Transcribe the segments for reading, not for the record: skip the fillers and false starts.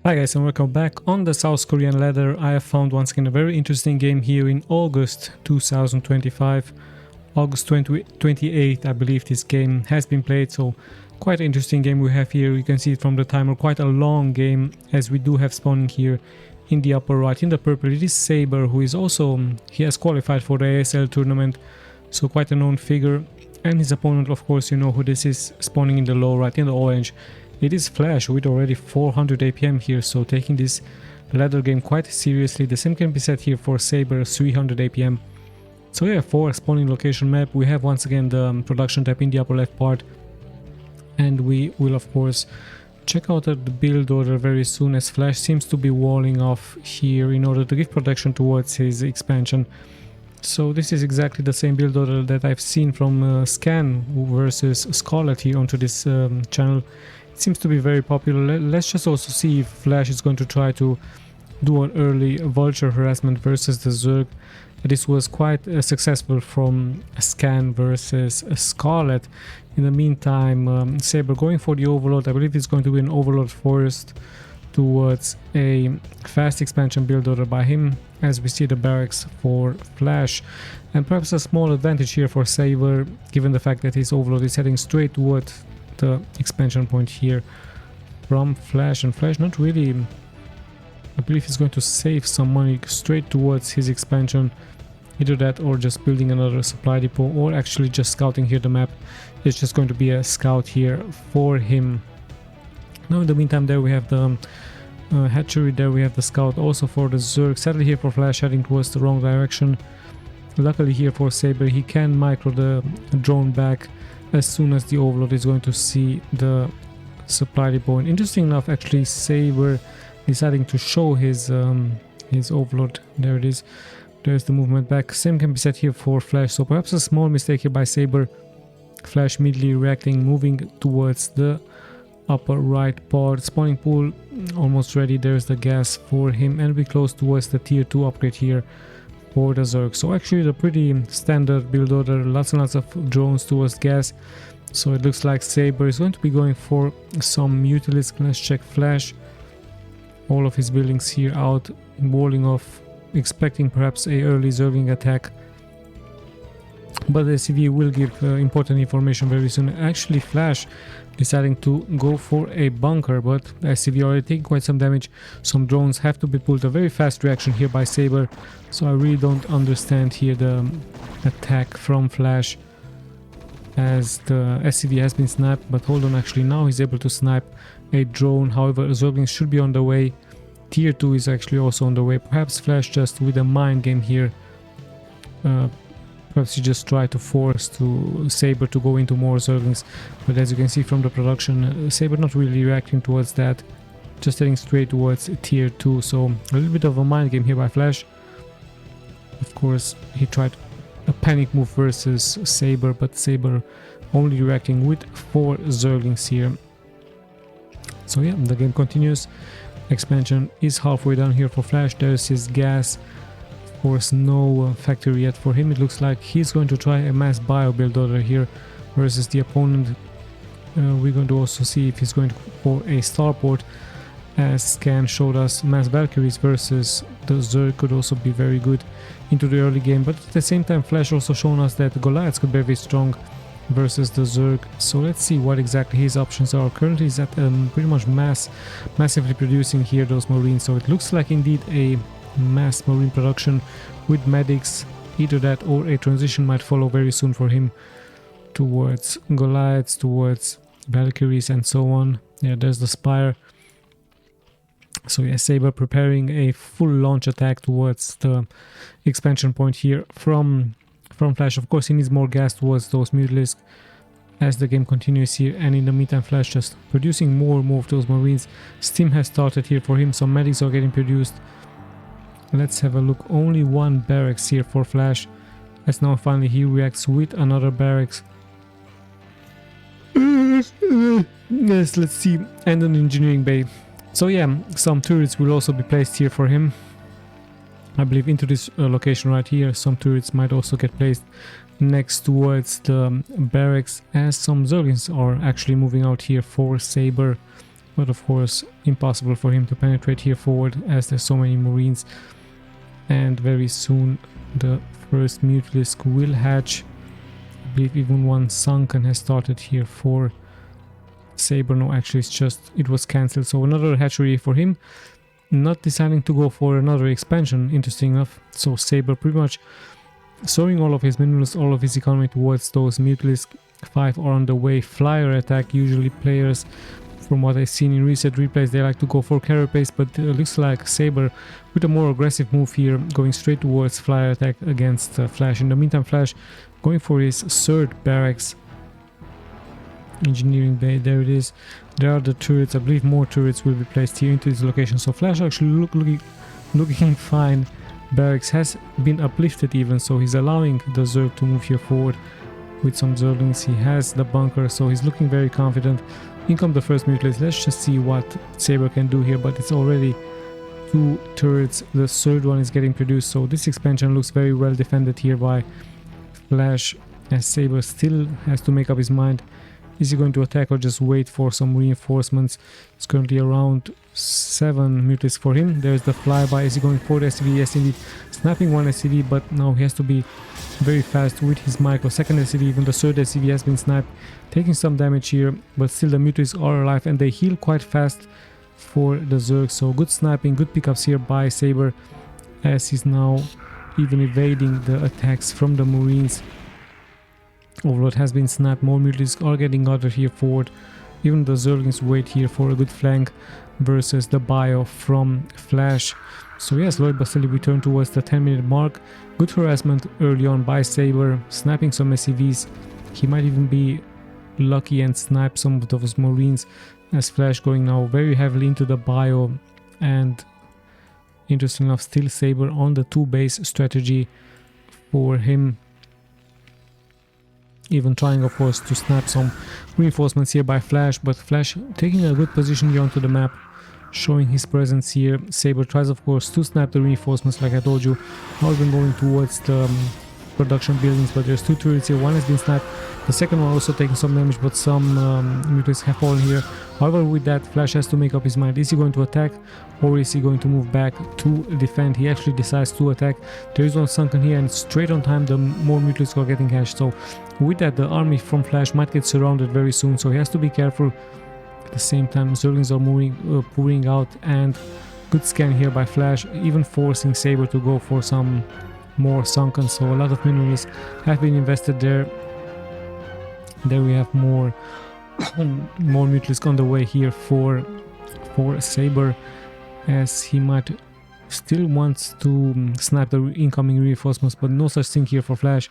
Hi guys and welcome back. On the South Korean ladder I have found once again a very interesting game here in August 2025. August 28th I believe this game has been played, so quite an interesting game we have here. You can see it from the timer, quite a long game as we do have spawning here in the upper right. In the purple it is SABER, who is also, he has qualified for the ASL tournament, so quite a known figure. And his opponent, of course, you know who this is, spawning in the low right. In the orange it is Flash with already 400 APM here, so taking this ladder game quite seriously. The same can be said here for SABER, 300 APM. So yeah, for a spawning location map we have once again the production tab in the upper left part, and we will of course check out the build order very soon, as Flash seems to be walling off here in order to give protection towards his expansion. So this is exactly the same build order that I've seen from Scan versus Scarlet here onto this channel. It seems to be very popular. Let's just also see if Flash is going to try to do an early vulture harassment versus the Zerg. This was quite successful from Scan versus Scarlet. In the meantime, SABER going for the overload. I believe it's going to be an overload first towards a fast expansion build order by him, as we see the barracks for Flash, and perhaps a small advantage here for SABER given the fact that his overload is heading straight towards the expansion point here from Flash, and Flash not really, I believe he's going to save some money straight towards his expansion, either that or just building another supply depot, or actually just scouting here the map. It's just going to be a scout here for him. Now in the meantime there we have the hatchery, there we have the scout also for the Zerg. Sadly here for Flash heading towards the wrong direction. Luckily here for SABER he can micro the drone back as soon as the overload is going to see the supply depot. And interesting enough, actually SABER deciding to show his overload. There it is. There's the movement back. Same can be said here for Flash, so perhaps a small mistake here by SABER. Flash immediately reacting, moving towards the upper right part. Spawning pool almost ready. There's the gas for him, and we close towards the tier 2 upgrade here for the Zerg. So actually the pretty standard build order, lots and lots of drones towards gas. So it looks like SABER is going to be going for some Mutalisk. Let's check Flash. All of his buildings here out, walling off, expecting perhaps a early Zergling attack. But the SCV will give important information very soon. Actually Flash deciding to go for a bunker, but the SCV already taking quite some damage. Some drones have to be pulled. A very fast reaction here by SABER, so I really don't understand here the attack from Flash, as the SCV has been sniped. But hold on, actually now he's able to snipe a drone. However, Zerglings should be on the way. Tier 2 is actually also on the way. Perhaps Flash just with a mind game here, perhaps he just tried to force SABER to go into more Zerglings, but as you can see from the production, SABER not really reacting towards that, just heading straight towards tier 2. So a little bit of a mind game here by Flash. Of course he tried a panic move versus SABER, but SABER only reacting with 4 Zerglings here. So yeah, the game continues. Expansion is halfway down here for Flash. There's his gas. Of course no factory yet for him. It looks like he's going to try a mass bio build order here versus the opponent. We're going to also see if he's going for a starport, as Scan showed us mass Valkyries versus the Zerg could also be very good into the early game. But at the same time Flash also shown us that Goliaths could be very strong versus the Zerg. So let's see what exactly his options are. Currently he's at pretty much massively producing here those Marines, so it looks like indeed a mass Marine production with medics. Either that or a transition might follow very soon for him towards Goliaths, towards Valkyries and so on. Yeah, there's the Spire. So yeah, SABER preparing a full launch attack towards the expansion point here from Flash. Of course he needs more gas towards those Mutalisk as the game continues here, and in the meantime Flash just producing more and more of those Marines. Steam has started here for him, some medics are getting produced. Let's have a look. Only one barracks here for Flash, as now finally he reacts with another barracks. Yes, let's see, and an engineering bay. So yeah, some turrets will also be placed here for him, I believe, into this location right here. Some turrets might also get placed next towards the barracks, as some Zerglings are actually moving out here for SABER but of course impossible for him to penetrate here forward as there's so many Marines. And very soon the first Mutalisk will hatch. I believe even one Sunken has started here for Saber. No, actually it was cancelled, so another hatchery for him. Not deciding to go for another expansion, interesting enough. So Saber pretty much sowing all of his minerals, all of his economy towards those Mutalisk. 5 are on the way. Flyer attack, usually players, from what I've seen in recent replays, they like to go for carapace, but it looks like Saber with a more aggressive move here, going straight towards flyer attack against Flash. In the meantime, Flash going for his third barracks. Engineering bay, there it is. There are the turrets. I believe more turrets will be placed here into this location. So Flash actually looking fine. Barracks has been uplifted even, so he's allowing the Zerg to move here forward with some Zerglings. He has the bunker, so he's looking very confident. In come the first Mutalisk. Let's just see what Saber can do here, but it's already 2 turrets. The third one is getting produced, so this expansion looks very well defended here by Flash, as Saber still has to make up his mind. Is he going to attack or just wait for some reinforcements? It's currently around 7 Mutalisks for him. There's the flyby. Is he going for the SCV? Yes, indeed. Snapping one SCV, but now he has to be very fast with his micro. Second SCV, even the third SCV has been sniped. Taking some damage here, but still the Mutalisks are alive and they heal quite fast for the Zerg. So good sniping, good pickups here by Saber, as he's now even evading the attacks from the Marines. Overlord has been snapped, more Mutalisks are getting gathered here forward. Even the Zerglings wait here for a good flank versus the bio from Flash. So yes, Lloyd Basilli returned towards the 10-minute mark. Good harassment early on by Saber, sniping some SCVs. He might even be lucky and snipe some of those Marines, as Flash going now very heavily into the bio. And interesting enough, still Saber on the 2-base strategy for him. Even trying, of course, to snap some reinforcements here by Flash, but Flash taking a good position here onto the map, showing his presence here. Saber tries, of course, to snap the reinforcements, like I told you. Now we've been going towards the production buildings, but there's 2 turrets here. One has been snapped, the second one also taking some damage, but some Mutalisks have fallen here. However, with that, Flash has to make up his mind. Is he going to attack or is he going to move back to defend? He actually decides to attack. There is one Sunken here, and straight on time the more Mutalisks are getting hashed. So with that, the army from Flash might get surrounded very soon, so he has to be careful. At the same time, Zerglings are pouring out, and good scan here by Flash, even forcing Saber to go for some more Sunken. So a lot of minerals have been invested there. There we have more Mutalisks on the way here for Saber, as he might still wants to snap the incoming reinforcements, but no such thing here for Flash.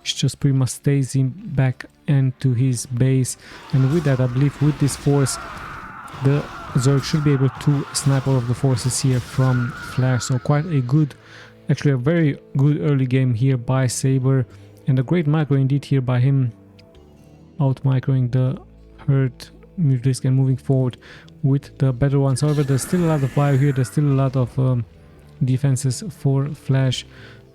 He just pretty much stays back into his base, and with that, I believe with this force the Zerg should be able to snap all of the forces here from Flash. So quite a good, actually a very good early game here by Saber, and a great micro indeed here by him, out microing the hurt Mutalisk and moving forward with the better ones. However, there's still a lot of bio here, there's still a lot of defenses for Flash,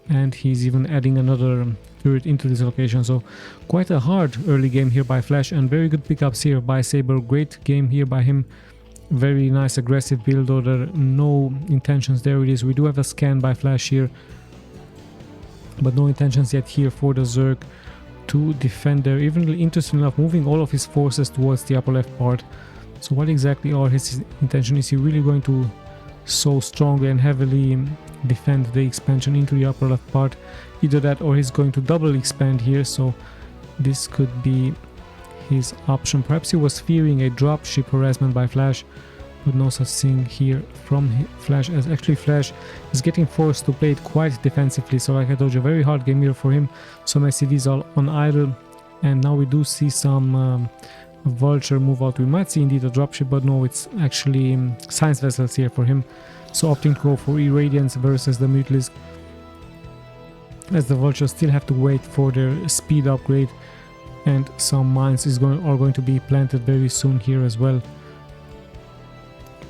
and he's even adding another turret into this location. So quite a hard early game here by Flash, and very good pickups here by Saber. Great game here by him, very nice aggressive build order, no intentions. There it is. We do have a scan by Flash here, but no intentions yet here for the Zerg to defend there. Even interesting enough, moving all of his forces towards the upper left part. So what exactly are his intention? Is he really going to so strongly and heavily defend the expansion into the upper left part? Either that, or he's going to double expand here, so this could be his option. Perhaps he was fearing a dropship harassment by Flash, but no such thing here from Flash, as actually Flash is getting forced to play it quite defensively. So like I told you, a very hard game here for him. Some SCVs are on idle, and now we do see some Vulture move out. We might see indeed a dropship, but no, it's actually science vessels here for him. So opting to go for Irradiance versus the Mutalisk, as the Vultures still have to wait for their speed upgrade, and some mines are going to be planted very soon here as well.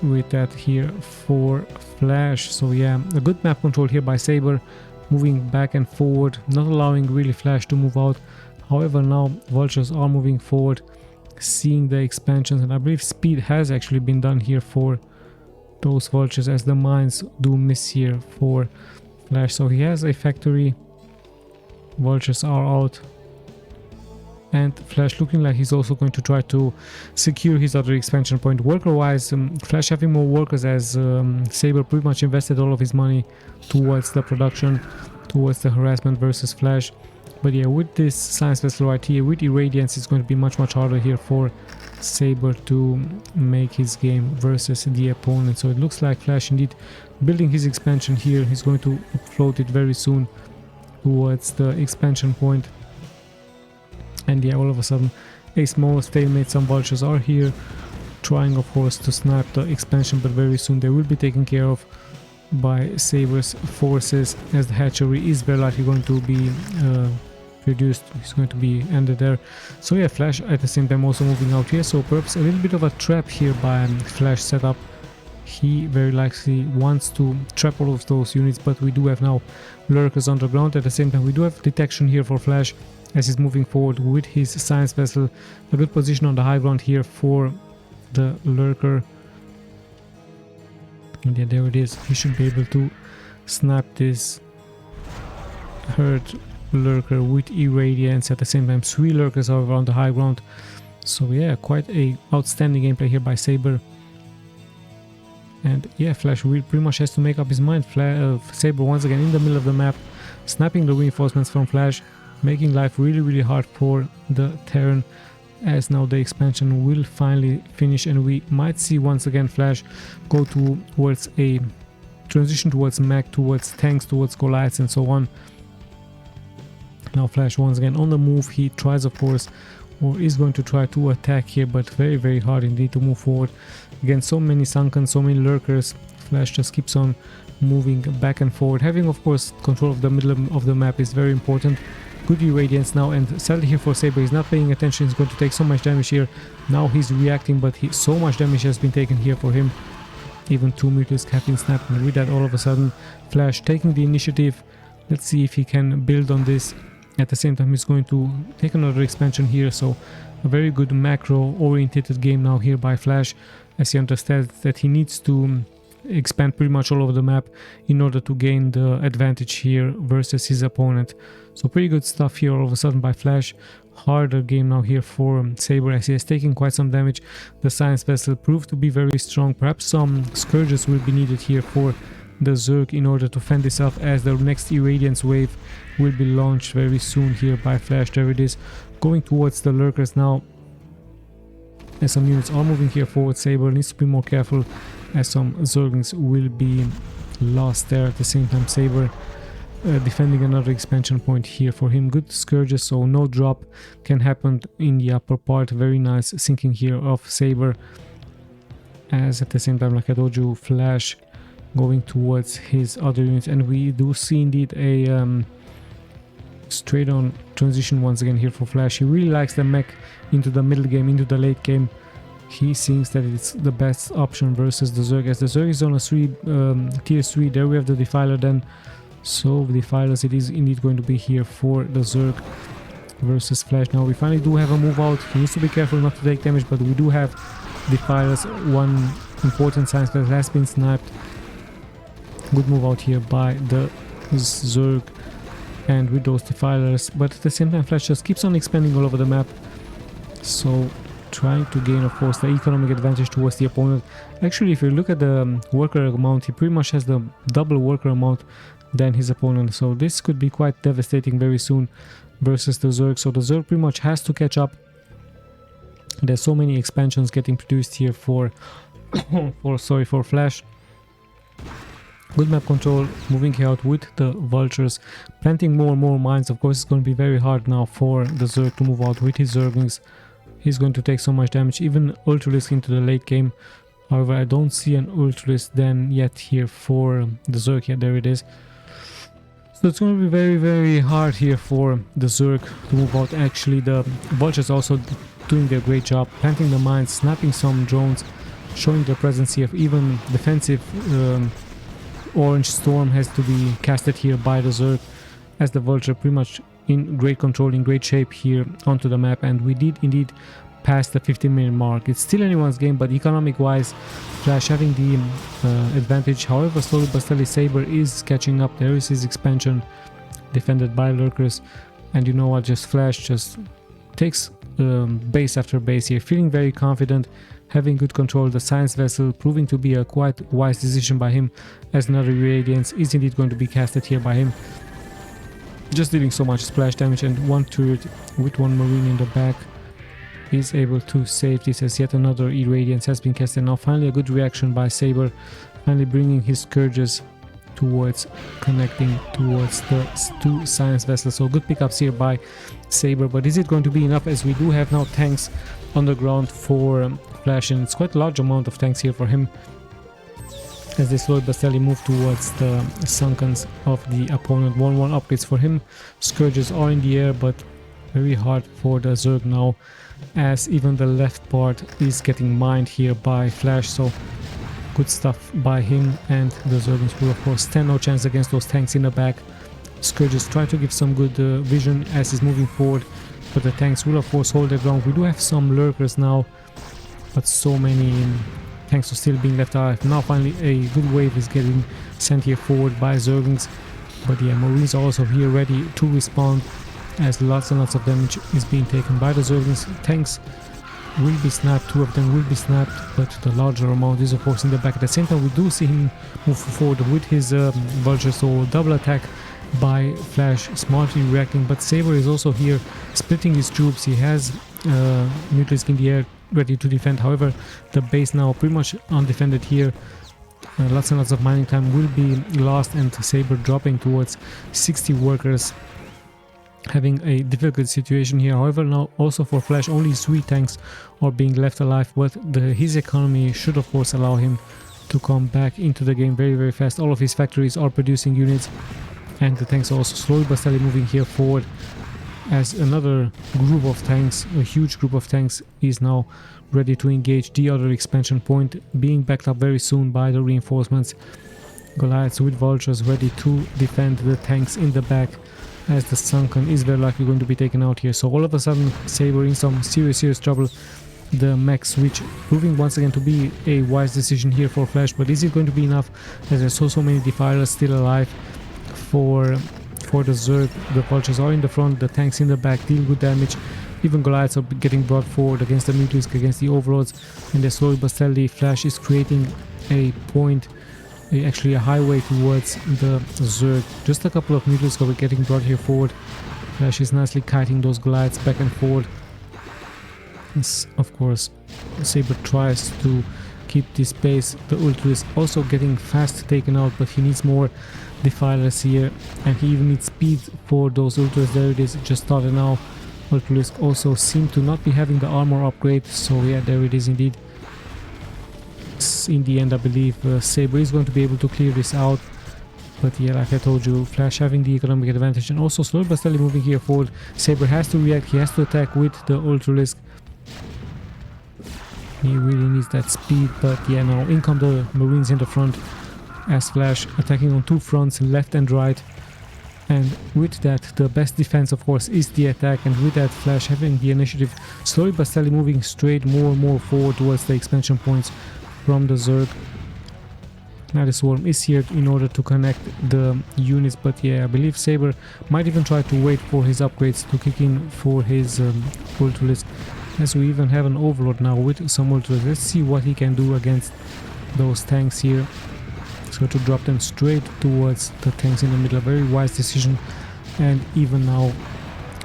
With that here for Flash. So yeah, a good map control here by Saber, moving back and forward, not allowing really Flash to move out. However, now Vultures are moving forward, seeing the expansions, and I believe speed has actually been done here for those vultures, as the mines do miss here for Flash. So he has a factory, vultures are out, and Flash looking like he's also going to try to secure his other expansion point. Worker wise, Flash having more workers, as SABER pretty much invested all of his money towards the production, towards the harassment versus Flash. But yeah, with this science vessel right here, with Irradiance, it's going to be much harder here for SABER to make his game versus the opponent. So it looks like Flash indeed building his expansion here. He's going to float it very soon towards the expansion point. And yeah, all of a sudden a small stalemate. Some vultures are here trying, of course, to snap the expansion, but very soon they will be taken care of by SABER's forces, as the hatchery is very likely going to be reduced. It's going to be ended there. So yeah, Flash at the same time also moving out here, so perhaps a little bit of a trap here by Flash setup. He very likely wants to trap all of those units, but we do have now lurkers underground. At the same time, we do have detection here for Flash as he's moving forward with his science vessel. A good position on the high ground here for the lurker. And yeah, there it is. He should be able to snap this herd lurker with Irradiance. At the same time, 3 lurkers are on the high ground. So yeah, quite a outstanding gameplay here by SABER. And yeah, Flash pretty much has to make up his mind. SABER once again in the middle of the map, snapping the reinforcements from Flash, making life really hard for the Terran, as now the expansion will finally finish, and we might see once again Flash go towards a transition towards mech, towards tanks, towards Goliaths and so on. Now Flash once again on the move. He tries, of course, or is going to try to attack here, but very hard indeed to move forward. Again, so many sunken, so many lurkers. Flash just keeps on moving back and forward. Having, of course, control of the middle of the map is very important. Good Irradiance now, and sadly here for SABER, he's not paying attention. He's going to take so much damage here. Now he's reacting, but so much damage has been taken here for him. Even 2 meters have been snapped, and with that, all of a sudden, Flash taking the initiative. Let's see if he can build on this. At the same time, he's going to take another expansion here, so a very good macro-oriented game now here by Flash, as he understands that he needs to expand pretty much all over the map in order to gain the advantage here versus his opponent. So pretty good stuff here all of a sudden by Flash. Harder game now here for SABER, as he has taken quite some damage. The science vessel proved to be very strong. Perhaps some scourges will be needed here for the Zerg in order to fend this off, as the next Irradiance wave will be launched very soon here by Flash. There it is, going towards the lurkers now, as some units are moving here forward. SABER needs to be more careful, as some Zerglings will be lost there. At the same time, SABER defending another expansion point here for him. Good scourges, so no drop can happen in the upper part. Very nice sinking here of SABER, as at the same time, like I told you, Flash going towards his other units, and we do see indeed a straight on transition once again here for Flash. He really likes the mech into the middle game, into the late game. He thinks that it's the best option versus the Zerg, as the Zerg is on a tier 3. There we have the Defiler then. So Defilers it is indeed going to be here for the Zerg versus Flash. Now we finally do have a move out. He needs to be careful not to take damage, but we do have Defilers. One important science that has been sniped. Good move out here by the Zerg and with those Defilers, but at the same time Flash just keeps on expanding all over the map, so trying to gain, of course, the economic advantage towards the opponent. Actually, if you look at the worker amount, he pretty much has the double worker amount than his opponent, so this could be quite devastating very soon versus the Zerg. So the Zerg pretty much has to catch up. There's so many expansions getting produced here for for Flash. Good map control, moving out with the vultures, planting more and more mines. Of course, it's going to be very hard now for the Zerg to move out with his Zerglings. He's going to take so much damage, even Ultralisk into the late game. However, I don't see an Ultralisk then yet here for the Zerg. Yeah, there it is. So it's going to be very hard here for the Zerg to move out. Actually, the vultures also doing their great job, planting the mines, snapping some drones, showing their presence here. Even defensive Orange Storm has to be casted here by the Zerg, as the vulture pretty much in great control, in great shape here onto the map. And we did indeed past the 15-minute mark. It's still anyone's game, but economic-wise, Flash having the advantage. However, slowly but steadily, Saber is catching up. There is his expansion, defended by lurkers, and you know what? Just Flash just takes base after base here, feeling very confident, having good control. The science vessel proving to be a quite wise decision by him, as another Radiance is indeed going to be casted here by him, just dealing so much splash damage. And one turret with one marine in the back is able to save this, as yet another Irradiance has been casted. Now finally a good reaction by Saber, finally bringing his Scourges towards connecting towards the two science vessels. So good pickups here by Saber, but is it going to be enough, as we do have now tanks on the ground for Flash, and it's quite a large amount of tanks here for him, as they slowly but steadily move towards the sunkens of the opponent. 1-1 upgrades for him. Scourges are in the air, but very hard for the Zerg now, as even the left part is getting mined here by Flash. So good stuff by him, and the Zerglings will of course stand no chance against those tanks in the back. Scourges try to give some good vision as he's moving forward, but the tanks will of course hold their ground. We do have some lurkers now, but so many tanks are still being left alive. Now finally a good wave is getting sent here forward by Zerglings, but yeah, Marines are also here ready to respond, as lots and lots of damage is being taken by the Zerglings. Tanks will be snapped, 2 of them will be snapped, but the larger amount is of course in the back. At the same time, we do see him move forward with his vulture, so double attack by Flash, smartly reacting. But Saber is also here splitting his troops. He has Mutalisk in the air ready to defend. However, the base now pretty much undefended here. Lots and lots of mining time will be lost, and Saber dropping towards 60 workers, having a difficult situation here. However, now also for Flash, only 3 tanks are being left alive, but his economy should of course allow him to come back into the game very, very fast. All of his factories are producing units, and the tanks are also slowly but steadily moving here forward, as another group of tanks, a huge group of tanks, is now ready to engage the other expansion point, being backed up very soon by the reinforcements. Goliaths with vultures ready to defend the tanks in the back, as the sunken is very likely going to be taken out here. So all of a sudden Saber in some serious trouble. The mech switch proving once again to be a wise decision here for Flash, but is it going to be enough, as there's so many defilers still alive for the Zerg? The vultures are in the front, the tanks in the back deal good damage. Even Goliaths are getting brought forward against the Mutalisk, against the Overlords, and they're slowly but steadily Flash is creating a point, actually a highway towards the Zerg. Just a couple of Mutalisk are getting brought here forward. Flash is nicely kiting those Goliaths back and forward. Yes, of course, Saber tries to keep this pace. The Ultra also getting fast taken out, but he needs more defilers here, and he even needs speed for those Ultras. There it is, just started now. Ultralisk also seem to not be having the armor upgrade, so yeah, there it is indeed. In the end, I believe Saber is going to be able to clear this out, but yeah, like I told you, Flash having the economic advantage, and also slowly but steadily moving here forward. Saber has to react, he has to attack with the Ultralisk. He really needs that speed, but yeah, now in come the Marines in the front, as Flash attacking on 2 fronts, left and right. And with that, the best defense of course is the attack, and with that, Flash having the initiative, slowly but steadily moving straight more and more forward towards the expansion points from the Zerg. Now the Swarm is here in order to connect the units, but yeah, I believe Saber might even try to wait for his upgrades to kick in for his Ultralisk, as we even have an Overlord now with some Ultras. Let's see what he can do against those tanks here. So to drop them straight towards the tanks in the middle, a very wise decision, and even now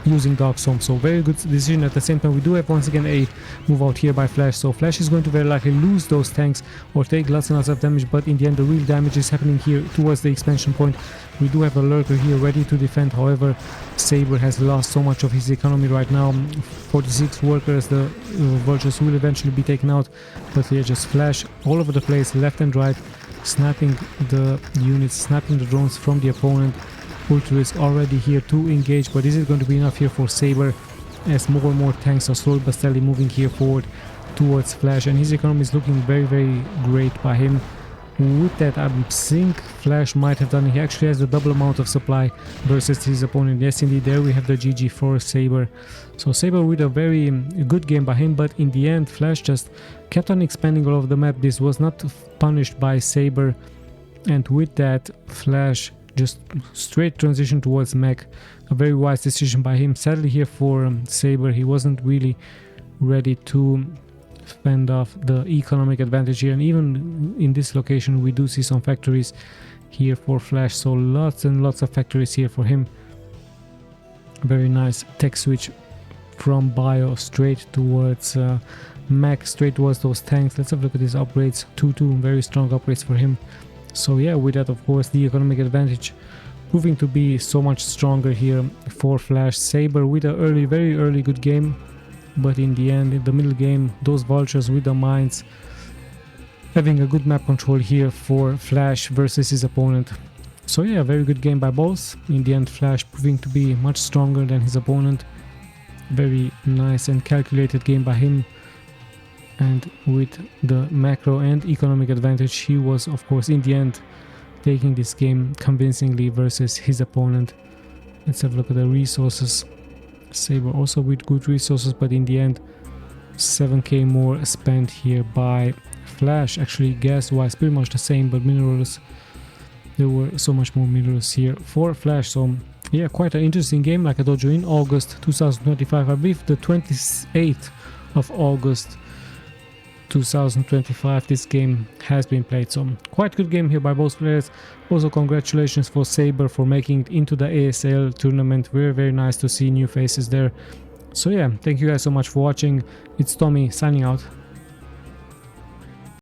using Dark Storm, so very good decision. At the same time, we do have once again a move out here by Flash, so Flash is going to very likely lose those tanks or take lots and lots of damage, but in the end the real damage is happening here towards the expansion point. We do have a lurker here ready to defend. However, Saber has lost so much of his economy right now. 46 workers, the vultures will eventually be taken out, but here just Flash all over the place, left and right, snapping the units, snapping the drones from the opponent. Ultra is already here to engage, but is it going to be enough here for Saber, as more and more tanks are slowly but steadily moving here forward towards Flash, and his economy is looking very, very great by him. with that, I think Flash might have done it. He actually has the double amount of supply versus his opponent. Yes, indeed, there we have the GG for SABER. So SABER with a very good game by him, but in the end, Flash just kept on expanding all over the map. This was not punished by SABER, and with that, Flash just straight transition towards mech. A very wise decision by him. Sadly here for SABER, he wasn't really ready to fend off the economic advantage here, and even in this location we do see some factories here for Flash, so lots and lots of factories here for him. Very nice tech switch from bio straight towards mech, straight towards those tanks. Let's have a look at these upgrades. 2-2, very strong upgrades for him. So yeah, with that, of course, the economic advantage proving to be so much stronger here for Flash. SABER with a very early good game, but in the end, in the middle game, those vultures with the mines having a good map control here for Flash versus his opponent. So yeah, very good game by both. In the end, Flash proving to be much stronger than his opponent. Very nice and calculated game by him. And with the macro and economic advantage, he was, of course, in the end, taking this game convincingly versus his opponent. Let's have a look at the resources. SABER also with good resources, but in the end 7k more spent here by Flash. Actually, gas-wise pretty much the same, but minerals, there were so much more minerals here for Flash. So yeah, quite an interesting game. Like I told you, in August 2025, I believe the 28th of August 2025, this game has been played. So quite good game here by both players. Also congratulations for SABER for making it into the ASL tournament. Very nice to see new faces there. So yeah, thank you guys so much for watching. It's Tommy signing out.